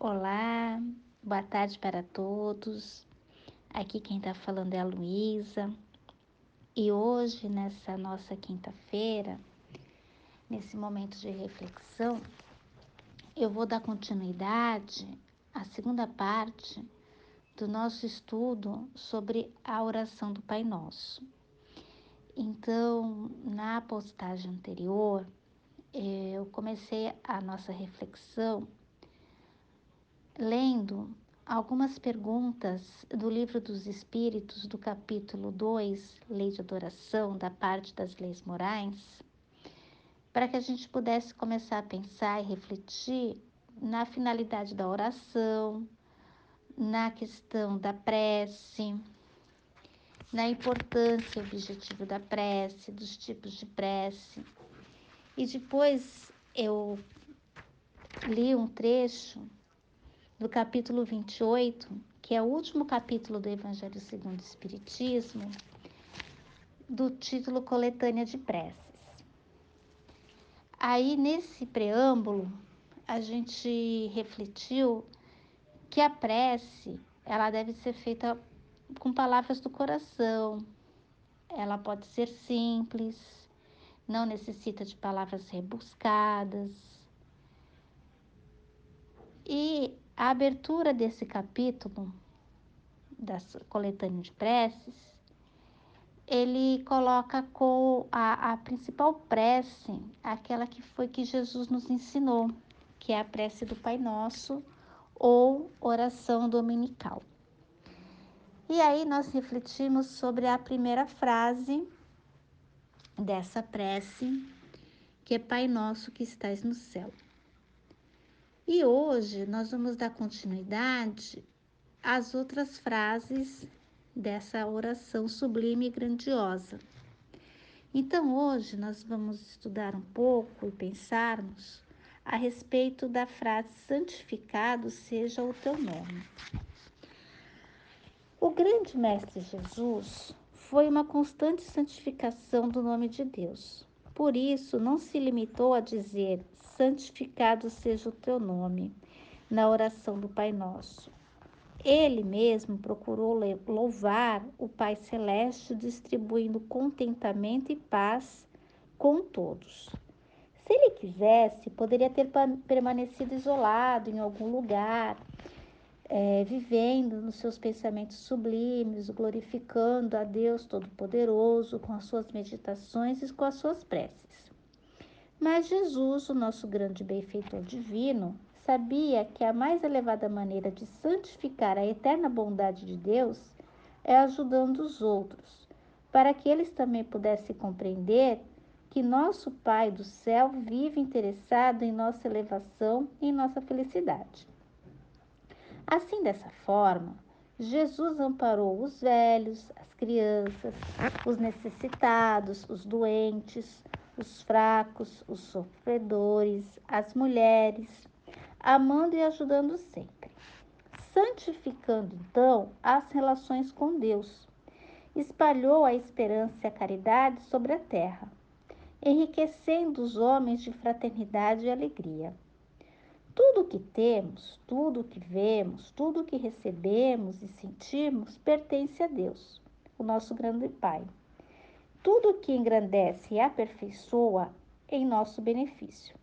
Olá, boa tarde para todos. Aqui quem está falando é a Luísa. E hoje, nessa nossa quinta-feira, nesse momento de reflexão, eu vou dar continuidade à segunda parte do nosso estudo sobre a oração do Pai Nosso. Então, na postagem anterior, eu comecei a nossa reflexão lendo algumas perguntas do Livro dos Espíritos, do capítulo 2, Lei de Adoração, da parte das leis morais, para que a gente pudesse começar a pensar e refletir na finalidade da oração, na questão da prece, na importância e objetivo da prece, dos tipos de prece. E depois eu li um trecho do capítulo 28, que é o último capítulo do Evangelho segundo o Espiritismo, do título Coletânea de Preces. Aí, nesse preâmbulo, a gente refletiu que a prece, ela deve ser feita com palavras do coração, ela pode ser simples, não necessita de palavras rebuscadas. E a abertura desse capítulo, da coletânea de preces, ele coloca a principal prece, aquela que Jesus nos ensinou, que é a prece do Pai Nosso ou oração dominical. E aí nós refletimos sobre a primeira frase dessa prece, que é Pai Nosso que estais no céu. E hoje nós vamos dar continuidade às outras frases dessa oração sublime e grandiosa. Então, hoje nós vamos estudar um pouco e pensarmos a respeito da frase santificado seja o teu nome. O grande Mestre Jesus foi uma constante santificação do nome de Deus. Por isso, não se limitou a dizer santificado seja o teu nome na oração do Pai Nosso. Ele mesmo procurou louvar o Pai Celeste, distribuindo contentamento e paz com todos. Se ele quisesse, poderia ter permanecido isolado em algum lugar, vivendo nos seus pensamentos sublimes, glorificando a Deus Todo-Poderoso com as suas meditações e com as suas preces. Mas Jesus, o nosso grande benfeitor divino, sabia que a mais elevada maneira de santificar a eterna bondade de Deus é ajudando os outros, para que eles também pudessem compreender que nosso Pai do céu vive interessado em nossa elevação e em nossa felicidade. Assim, dessa forma, Jesus amparou os velhos, as crianças, os necessitados, os doentes, os fracos, os sofredores, as mulheres, amando e ajudando sempre, santificando então as relações com Deus. Espalhou a esperança e a caridade sobre a terra, enriquecendo os homens de fraternidade e alegria. Tudo o que temos, tudo o que vemos, tudo o que recebemos e sentimos pertence a Deus, o nosso grande Pai. Tudo o que engrandece e aperfeiçoa em nosso benefício.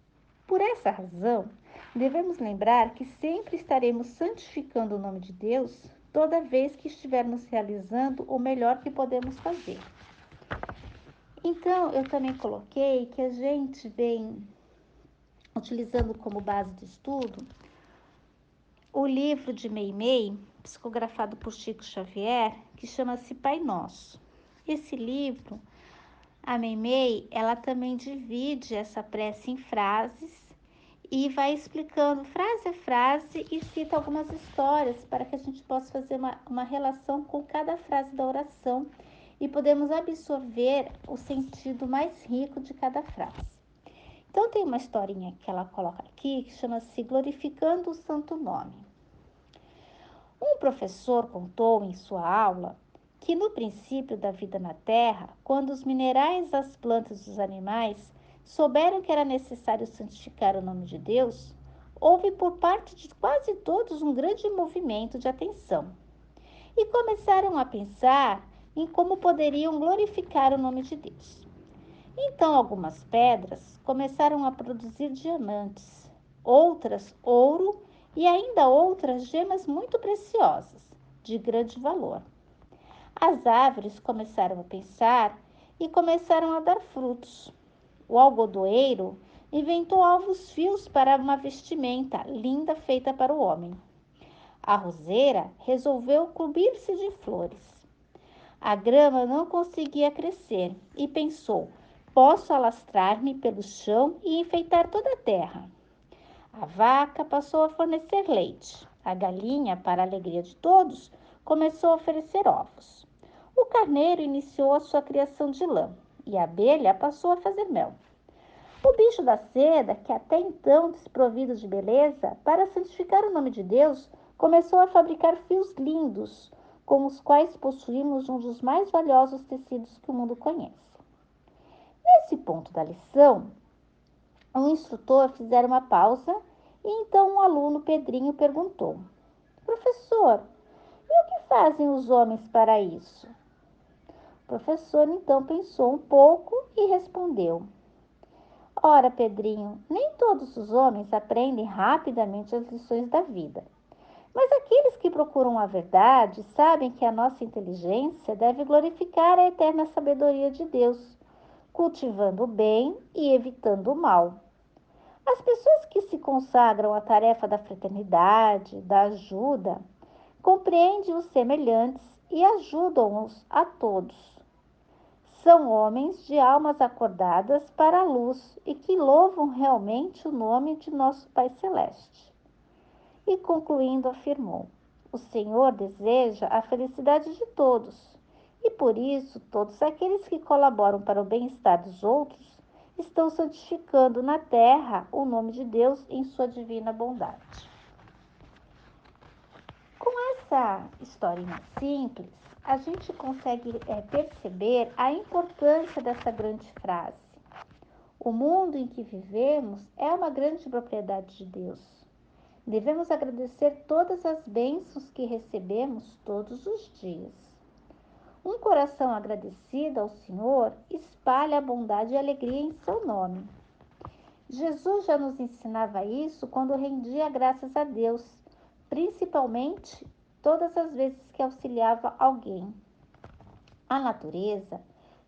Por essa razão, devemos lembrar que sempre estaremos santificando o nome de Deus toda vez que estivermos realizando o melhor que podemos fazer. Então, eu também coloquei que a gente vem utilizando como base de estudo o livro de Meimei, psicografado por Chico Xavier, que chama-se Pai Nosso. Esse livro, a Meimei, ela também divide essa prece em frases e vai explicando frase a frase e cita algumas histórias para que a gente possa fazer uma relação com cada frase da oração e podemos absorver o sentido mais rico de cada frase. Então, tem uma historinha que ela coloca aqui que chama-se Glorificando o Santo Nome. Um professor contou em sua aula que no princípio da vida na Terra, quando os minerais, as plantas e os animais souberam que era necessário santificar o nome de Deus, houve por parte de quase todos um grande movimento de atenção e começaram a pensar em como poderiam glorificar o nome de Deus. Então, algumas pedras começaram a produzir diamantes, outras ouro e ainda outras gemas muito preciosas, de grande valor. As árvores começaram a pensar e começaram a dar frutos. O algodoeiro inventou alvos fios para uma vestimenta linda feita para o homem. A roseira resolveu cobrir-se de flores. A grama não conseguia crescer e pensou: posso alastrar-me pelo chão e enfeitar toda a terra. A vaca passou a fornecer leite. A galinha, para a alegria de todos, começou a oferecer ovos. O carneiro iniciou a sua criação de lã e a abelha passou a fazer mel. O bicho da seda, que até então desprovido de beleza, para santificar o nome de Deus, começou a fabricar fios lindos, com os quais possuímos um dos mais valiosos tecidos que o mundo conhece. Nesse ponto da lição, o instrutor fizera uma pausa e então um aluno, Pedrinho, perguntou: professor, e o que fazem os homens para isso? O professor então pensou um pouco e respondeu: ora, Pedrinho, nem todos os homens aprendem rapidamente as lições da vida. Mas aqueles que procuram a verdade sabem que a nossa inteligência deve glorificar a eterna sabedoria de Deus, cultivando o bem e evitando o mal. As pessoas que se consagram à tarefa da fraternidade, da ajuda, compreendem os semelhantes e ajudam-os a todos. São homens de almas acordadas para a luz e que louvam realmente o nome de nosso Pai Celeste. E concluindo, afirmou: o Senhor deseja a felicidade de todos, e por isso todos aqueles que colaboram para o bem-estar dos outros estão santificando na terra o nome de Deus em sua divina bondade. Com essa historinha simples, a gente consegue perceber a importância dessa grande frase. O mundo em que vivemos é uma grande propriedade de Deus. Devemos agradecer todas as bênçãos que recebemos todos os dias. Um coração agradecido ao Senhor espalha a bondade e a alegria em seu nome. Jesus já nos ensinava isso quando rendia graças a Deus, principalmente todas as vezes que auxiliava alguém. A natureza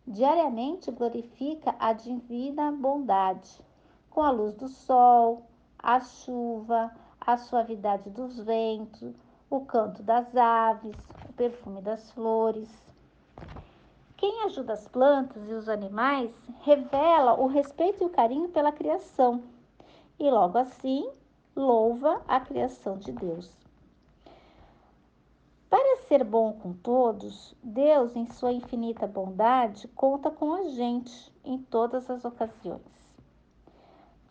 diariamente glorifica a divina bondade, com a luz do sol, a chuva, a suavidade dos ventos, o canto das aves, o perfume das flores. Quem ajuda as plantas e os animais revela o respeito e o carinho pela criação e, logo assim, louva a criação de Deus. Para ser bom com todos, Deus, em sua infinita bondade, conta com a gente em todas as ocasiões.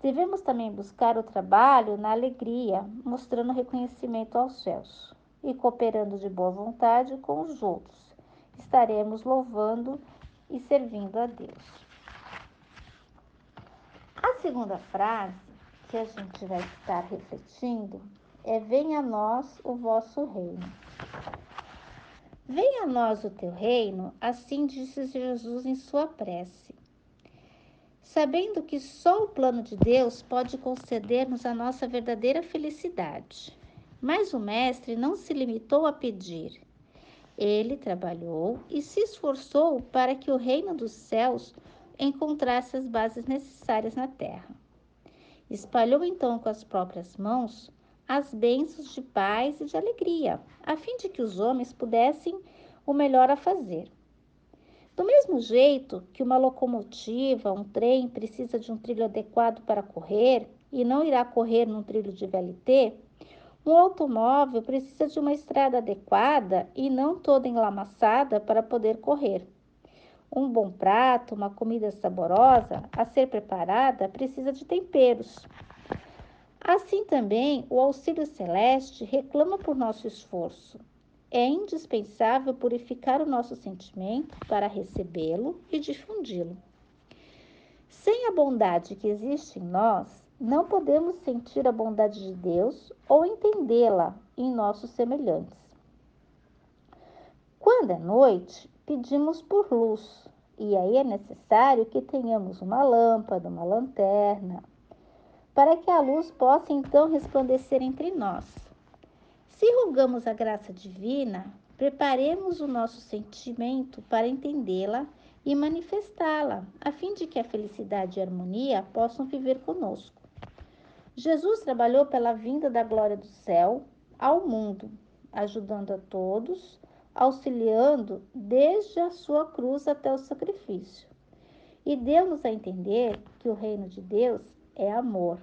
Devemos também buscar o trabalho na alegria, mostrando reconhecimento aos céus e cooperando de boa vontade com os outros. Estaremos louvando e servindo a Deus. A segunda frase que a gente vai estar refletindo é: venha a nós o vosso reino. Venha a nós o teu reino, assim disse Jesus em sua prece. Sabendo que só o plano de Deus pode conceder-nos a nossa verdadeira felicidade. Mas o Mestre não se limitou a pedir. Ele trabalhou e se esforçou para que o reino dos céus encontrasse as bases necessárias na terra. Espalhou então com as próprias mãos as bênçãos de paz e de alegria, a fim de que os homens pudessem o melhor a fazer. Do mesmo jeito que uma locomotiva, um trem, precisa de um trilho adequado para correr e não irá correr num trilho de VLT, um automóvel precisa de uma estrada adequada e não toda enlamaçada para poder correr. Um bom prato, uma comida saborosa a ser preparada precisa de temperos. Assim também, o auxílio celeste reclama por nosso esforço. É indispensável purificar o nosso sentimento para recebê-lo e difundi-lo. Sem a bondade que existe em nós, não podemos sentir a bondade de Deus ou entendê-la em nossos semelhantes. Quando é noite, pedimos por luz, e aí é necessário que tenhamos uma lâmpada, uma lanterna, para que a luz possa então resplandecer entre nós. Se rogamos a graça divina, preparemos o nosso sentimento para entendê-la e manifestá-la, a fim de que a felicidade e a harmonia possam viver conosco. Jesus trabalhou pela vinda da glória do céu ao mundo, ajudando a todos, auxiliando desde a sua cruz até o sacrifício. E deu-nos a entender que o reino de Deus é amor,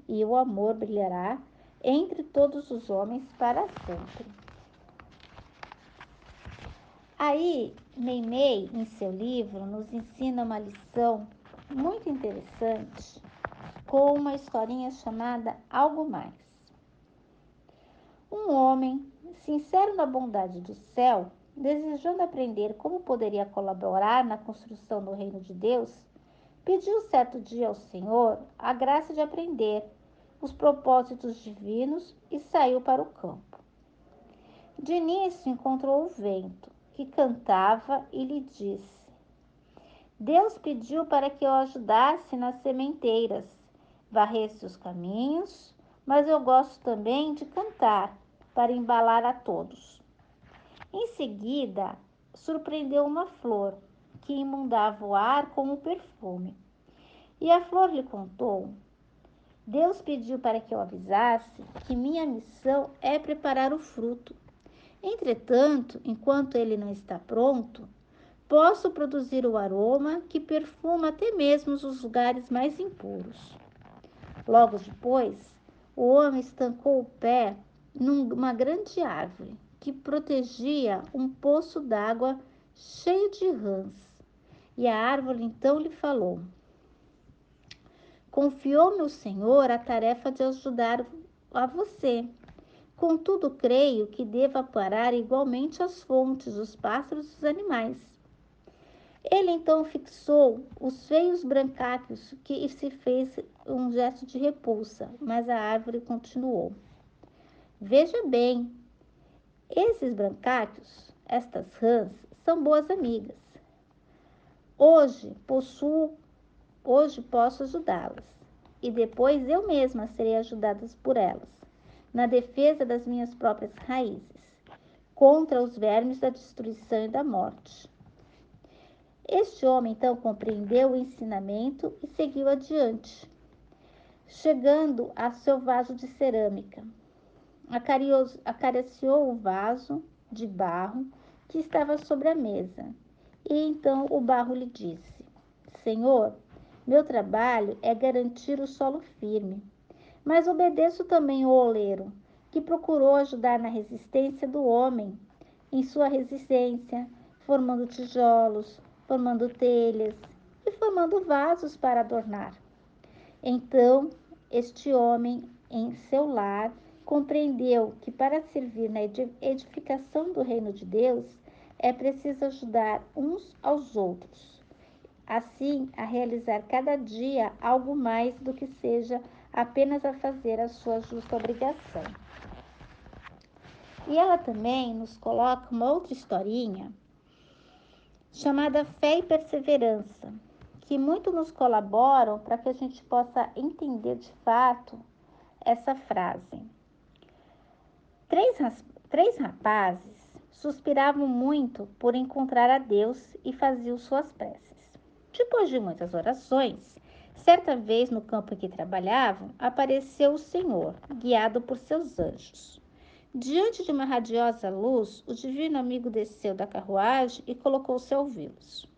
e o amor brilhará entre todos os homens para sempre. Aí, Meimei, em seu livro, nos ensina uma lição muito interessante com uma historinha chamada Algo Mais. Um homem, sincero na bondade do céu, desejando aprender como poderia colaborar na construção do reino de Deus, pediu certo dia ao Senhor a graça de aprender os propósitos divinos e saiu para o campo. De início encontrou o vento, que cantava e lhe disse: Deus pediu para que eu ajudasse nas sementeiras, varresse os caminhos, mas eu gosto também de cantar, para embalar a todos. Em seguida, surpreendeu uma flor, que imundava o ar com um perfume. E a flor lhe contou: Deus pediu para que eu avisasse que minha missão é preparar o fruto. Entretanto, enquanto ele não está pronto, posso produzir o aroma que perfuma até mesmo os lugares mais impuros. Logo depois, o homem estancou o pé numa grande árvore que protegia um poço d'água cheio de rãs. E a árvore então lhe falou: Confiou-me o Senhor a tarefa de ajudar a você. Contudo, creio que deva parar igualmente as fontes, os pássaros e os animais. Ele então fixou os feios brancáceos que se fez um gesto de repulsa, mas a árvore continuou. Veja bem, esses brancáceos, estas rãs, são boas amigas. Hoje posso ajudá-las, e depois eu mesma serei ajudada por elas, na defesa das minhas próprias raízes, contra os vermes da destruição e da morte. Este homem então compreendeu o ensinamento e seguiu adiante, chegando a seu vaso de cerâmica. Acariciou o vaso de barro que estava sobre a mesa, e então o barro lhe disse: Senhor, meu trabalho é garantir o solo firme, mas obedeço também o oleiro, que procurou ajudar na resistência do homem, em sua resistência, formando tijolos, formando telhas e formando vasos para adornar. Então, este homem, em seu lar, compreendeu que para servir na edificação do reino de Deus, é preciso ajudar uns aos outros, assim a realizar cada dia algo mais do que seja apenas a fazer a sua justa obrigação. E ela também nos coloca uma outra historinha chamada Fé e Perseverança, que muito nos colaboram para que a gente possa entender de fato essa frase. Três rapazes suspiravam muito por encontrar a Deus e faziam suas preces. Depois de muitas orações, certa vez no campo em que trabalhavam, apareceu o Senhor, guiado por seus anjos. Diante de uma radiosa luz, o divino amigo desceu da carruagem e colocou-se a ouvi-los.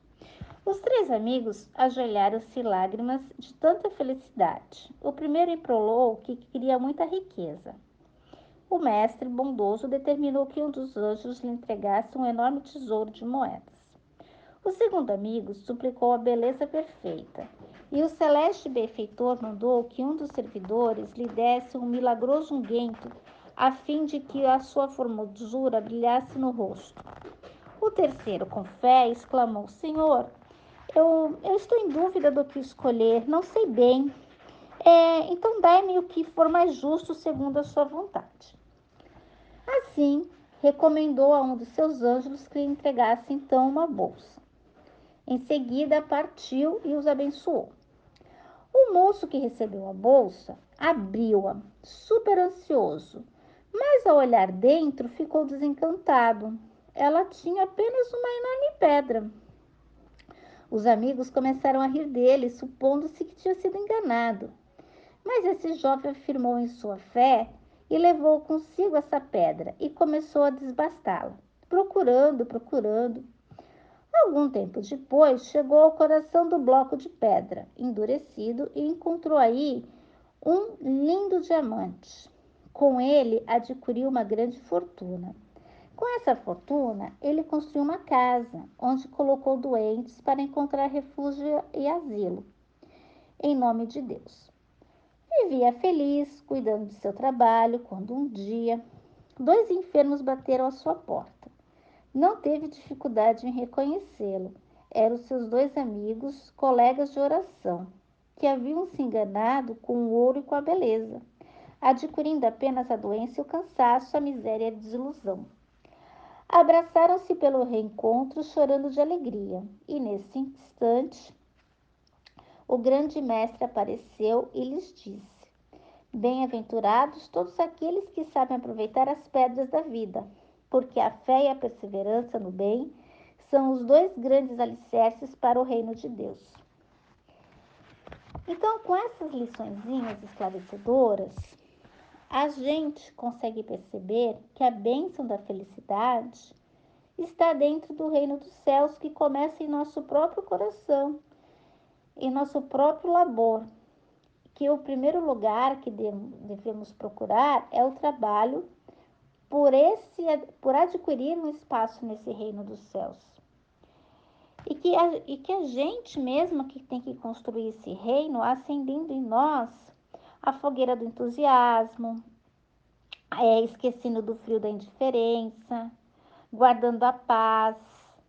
Os três amigos ajoelharam-se lágrimas de tanta felicidade. O primeiro implorou que queria muita riqueza. O mestre bondoso determinou que um dos anjos lhe entregasse um enorme tesouro de moedas. O segundo amigo suplicou a beleza perfeita, e o celeste benfeitor mandou que um dos servidores lhe desse um milagroso unguento, a fim de que a sua formosura brilhasse no rosto. O terceiro, com fé, exclamou: Senhor, eu estou em dúvida do que escolher, não sei bem. Então dai-me o que for mais justo segundo a sua vontade. Assim, recomendou a um dos seus anjos que lhe entregasse então uma bolsa. Em seguida, partiu e os abençoou. O moço que recebeu a bolsa abriu-a, super ansioso, mas ao olhar dentro ficou desencantado. Ela tinha apenas uma enorme pedra. Os amigos começaram a rir dele, supondo-se que tinha sido enganado. Mas esse jovem afirmou em sua fé e levou consigo essa pedra e começou a desbastá-la, procurando. Algum tempo depois, chegou ao coração do bloco de pedra, endurecido, e encontrou aí um lindo diamante. Com ele, adquiriu uma grande fortuna. Com essa fortuna, ele construiu uma casa, onde colocou doentes para encontrar refúgio e asilo, em nome de Deus. Vivia feliz, cuidando de seu trabalho, quando um dia, dois enfermos bateram à sua porta. Não teve dificuldade em reconhecê-lo. Eram seus dois amigos, colegas de oração, que haviam se enganado com o ouro e com a beleza, adquirindo apenas a doença e o cansaço, a miséria e a desilusão. Abraçaram-se pelo reencontro, chorando de alegria, e nesse instante o grande mestre apareceu e lhes disse: Bem-aventurados todos aqueles que sabem aproveitar as pedras da vida, porque a fé e a perseverança no bem são os dois grandes alicerces para o reino de Deus. Então, com essas liçõezinhas esclarecedoras, a gente consegue perceber que a bênção da felicidade está dentro do reino dos céus, que começa em nosso próprio coração, em nosso próprio labor, que o primeiro lugar que devemos procurar é o trabalho por adquirir um espaço nesse reino dos céus. E que a gente mesma que tem que construir esse reino, acendendo em nós a fogueira do entusiasmo, esquecendo do frio da indiferença, guardando a paz,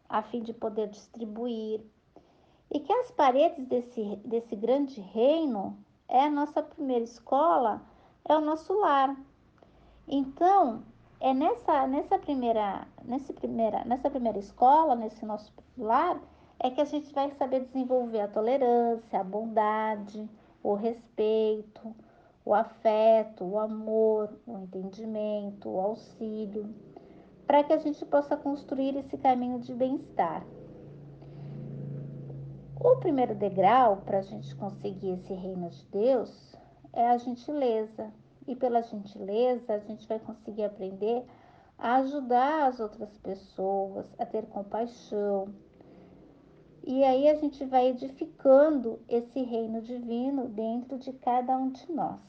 a fim de poder distribuir. E que as paredes desse grande reino é a nossa primeira escola, é o nosso lar. Então, é nessa primeira escola, nesse nosso lar, é que a gente vai saber desenvolver a tolerância, a bondade, o respeito, o afeto, o amor, o entendimento, o auxílio, para que a gente possa construir esse caminho de bem-estar. O primeiro degrau para a gente conseguir esse reino de Deus é a gentileza. E pela gentileza, a gente vai conseguir aprender a ajudar as outras pessoas, a ter compaixão. E aí a gente vai edificando esse reino divino dentro de cada um de nós.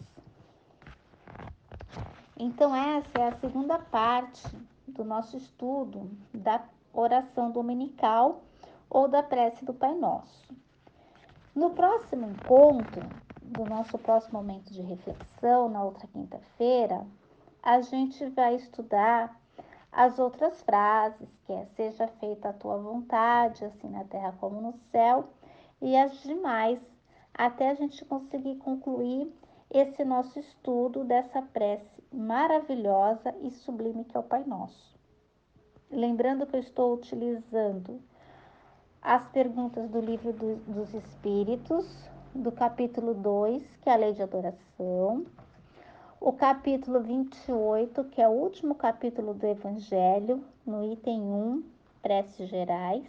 Então, essa é a segunda parte do nosso estudo da oração dominical ou da prece do Pai Nosso. No próximo encontro, do nosso próximo momento de reflexão, na outra quinta-feira, a gente vai estudar as outras frases, que é seja feita a tua vontade, assim na terra como no céu, e as demais, até a gente conseguir concluir esse nosso estudo dessa prece maravilhosa e sublime que é o Pai Nosso. Lembrando que eu estou utilizando as perguntas do livro dos Espíritos, do capítulo 2, que é a lei de adoração, o capítulo 28, que é o último capítulo do Evangelho, no item 1, preces gerais,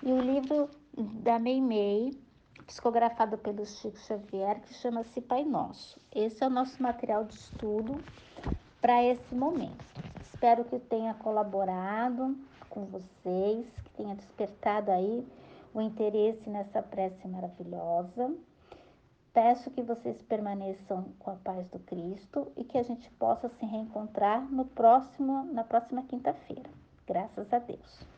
e o livro da Meimei, psicografado pelo Chico Xavier, que chama-se Pai Nosso. Esse é o nosso material de estudo para esse momento. Espero que tenha colaborado com vocês, que tenha despertado aí o interesse nessa prece maravilhosa. Peço que vocês permaneçam com a paz do Cristo e que a gente possa se reencontrar na próxima quinta-feira. Graças a Deus.